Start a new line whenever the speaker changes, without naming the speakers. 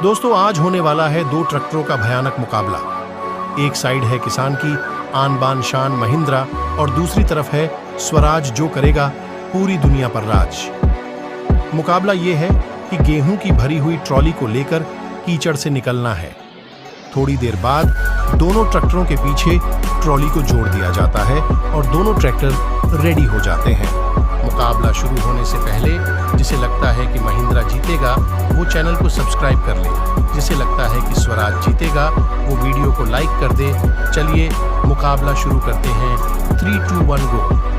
दोस्तों, आज होने वाला है दो ट्रैक्टरों का भयानक मुकाबला। एक साइड है किसान की आन बान शान महिंद्रा और दूसरी तरफ है स्वराज, जो करेगा पूरी दुनिया पर राज। मुकाबला ये है कि गेहूं की भरी हुई ट्रॉली को लेकर कीचड़ से निकलना है। थोड़ी देर बाद दोनों ट्रैक्टरों के पीछे ट्रॉली को जोड़ दिया जाता है और दोनों ट्रैक्टर रेडी हो जाते हैं। मुकाबला शुरू होने से पहले जिसे लगता है कि महिंद्रा जीतेगा वो चैनल को सब्सक्राइब कर ले, जिसे लगता है कि स्वराज जीतेगा वो वीडियो को लाइक कर दे। चलिए मुकाबला शुरू करते हैं। 3, 2, 1 गो।